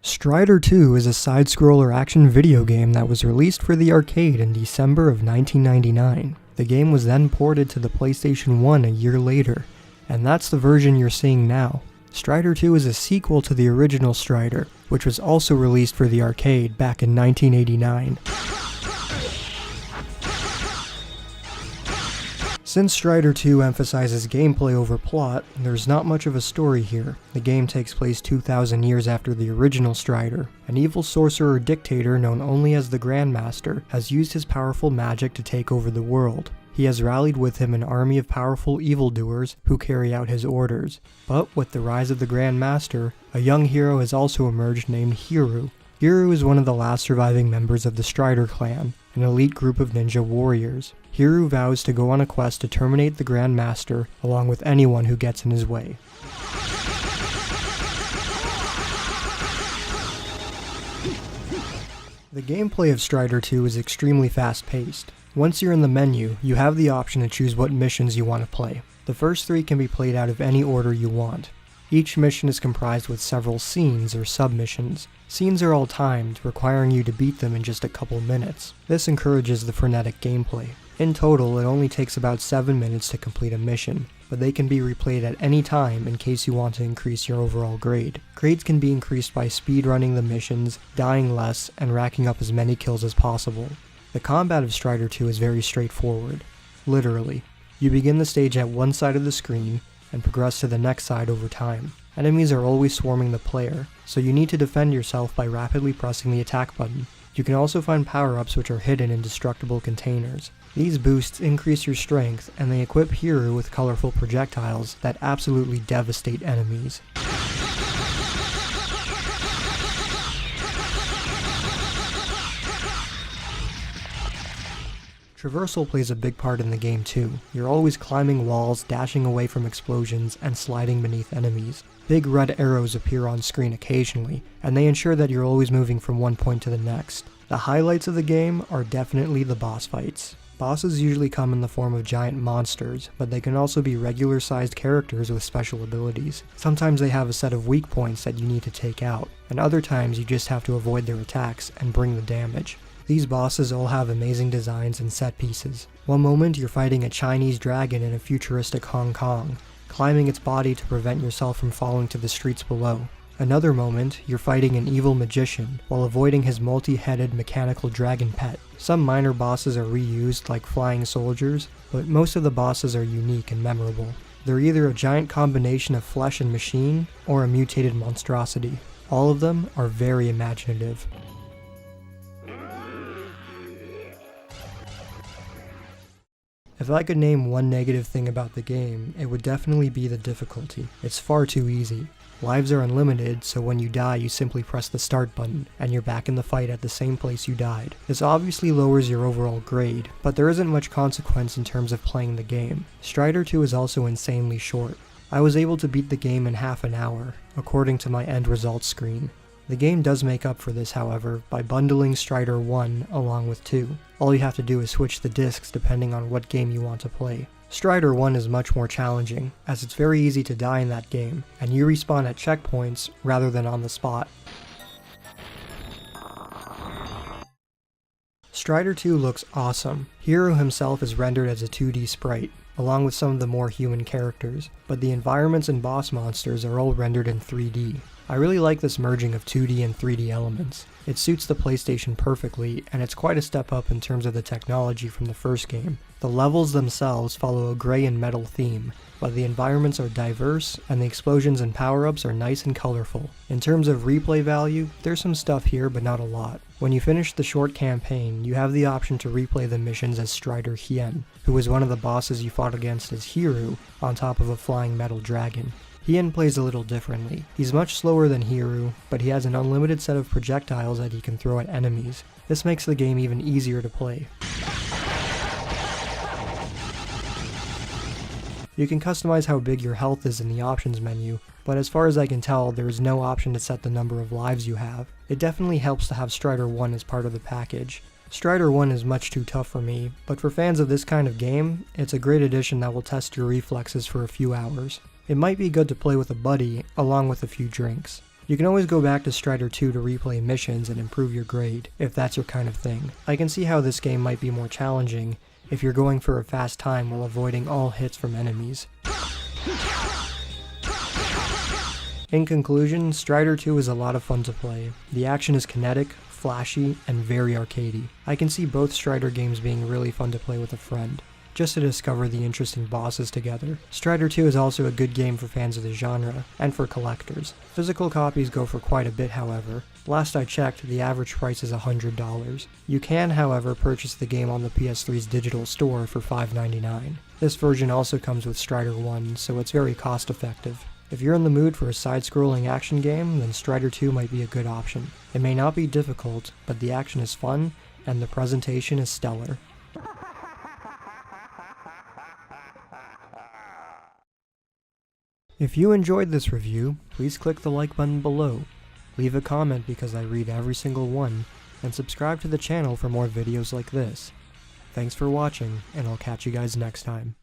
Strider 2 is a side-scroller action video game that was released for the arcade in December of 1999. The game was then ported to the PlayStation 1 a year later, and that's the version you're seeing now. Strider 2 is a sequel to the original Strider, which was also released for the arcade back in 1989. Since Strider 2 emphasizes gameplay over plot, there's not much of a story here. The game takes place 2,000 years after the original Strider. An evil sorcerer dictator known only as the Grandmaster has used his powerful magic to take over the world. He has rallied with him an army of powerful evildoers who carry out his orders. But with the rise of the Grandmaster, a young hero has also emerged named Hiru. Hiru is one of the last surviving members of the Strider clan, an elite group of ninja warriors. Hiru vows to go on a quest to terminate the Grand Master, along with anyone who gets in his way. The gameplay of Strider 2 is extremely fast-paced. Once you're in the menu, you have the option to choose what missions you want to play. The first 3 can be played out of any order you want. Each mission is comprised with several scenes or submissions. Scenes are all timed, requiring you to beat them in just a couple minutes. This encourages the frenetic gameplay. In total, it only takes about 7 minutes to complete a mission, but they can be replayed at any time in case you want to increase your overall grade. Grades can be increased by speedrunning the missions, dying less, and racking up as many kills as possible. The combat of Strider 2 is very straightforward. Literally. You begin the stage at one side of the screen, and progress to the next side over time. Enemies are always swarming the player, so you need to defend yourself by rapidly pressing the attack button. You can also find power-ups which are hidden in destructible containers. These boosts increase your strength, and they equip Hiru with colorful projectiles that absolutely devastate enemies. Traversal plays a big part in the game too. You're always climbing walls, dashing away from explosions, and sliding beneath enemies. Big red arrows appear on screen occasionally, and they ensure that you're always moving from one point to the next. The highlights of the game are definitely the boss fights. Bosses usually come in the form of giant monsters, but they can also be regular-sized characters with special abilities. Sometimes they have a set of weak points that you need to take out, and other times you just have to avoid their attacks and bring the damage. These bosses all have amazing designs and set pieces. One moment you're fighting a Chinese dragon in a futuristic Hong Kong, climbing its body to prevent yourself from falling to the streets below. Another moment, you're fighting an evil magician while avoiding his multi-headed mechanical dragon pet. Some minor bosses are reused like flying soldiers, but most of the bosses are unique and memorable. They're either a giant combination of flesh and machine, or a mutated monstrosity. All of them are very imaginative. If I could name one negative thing about the game, it would definitely be the difficulty. It's far too easy. Lives are unlimited, so when you die you simply press the start button, and you're back in the fight at the same place you died. This obviously lowers your overall grade, but there isn't much consequence in terms of playing the game. Strider 2 is also insanely short. I was able to beat the game in half an hour, according to my end results screen. The game does make up for this, however, by bundling Strider 1 along with 2. All you have to do is switch the discs depending on what game you want to play. Strider 1 is much more challenging, as it's very easy to die in that game, and you respawn at checkpoints rather than on the spot. Strider 2 looks awesome. Hero himself is rendered as a 2D sprite, along with some of the more human characters, but the environments and boss monsters are all rendered in 3D. I really like this merging of 2D and 3D elements. It suits the PlayStation perfectly, and it's quite a step up in terms of the technology from the first game. The levels themselves follow a gray and metal theme, but the environments are diverse, and the explosions and power-ups are nice and colorful. In terms of replay value, there's some stuff here, but not a lot. When you finish the short campaign, you have the option to replay the missions as Strider Hien, who was one of the bosses you fought against as Hiru, on top of a flying metal dragon. Hien plays a little differently. He's much slower than Hiru, but he has an unlimited set of projectiles that he can throw at enemies. This makes the game even easier to play. You can customize how big your health is in the options menu, but as far as I can tell, there is no option to set the number of lives you have. It definitely helps to have Strider 1 as part of the package. Strider 1 is much too tough for me, but for fans of this kind of game, it's a great addition that will test your reflexes for a few hours. It might be good to play with a buddy, along with a few drinks. You can always go back to Strider 2 to replay missions and improve your grade, if that's your kind of thing. I can see how this game might be more challenging if you're going for a fast time while avoiding all hits from enemies. In conclusion, Strider 2 is a lot of fun to play. The action is kinetic, flashy, and very arcadey. I can see both Strider games being really fun to play with a friend, just to discover the interesting bosses together. Strider 2 is also a good game for fans of the genre, and for collectors. Physical copies go for quite a bit, however. Last I checked, the average price is $100. You can, however, purchase the game on the PS3's digital store for $5.99. This version also comes with Strider 1, so it's very cost effective. If you're in the mood for a side-scrolling action game, then Strider 2 might be a good option. It may not be difficult, but the action is fun, and the presentation is stellar. If you enjoyed this review, please click the like button below, leave a comment because I read every single one, and subscribe to the channel for more videos like this. Thanks for watching, and I'll catch you guys next time.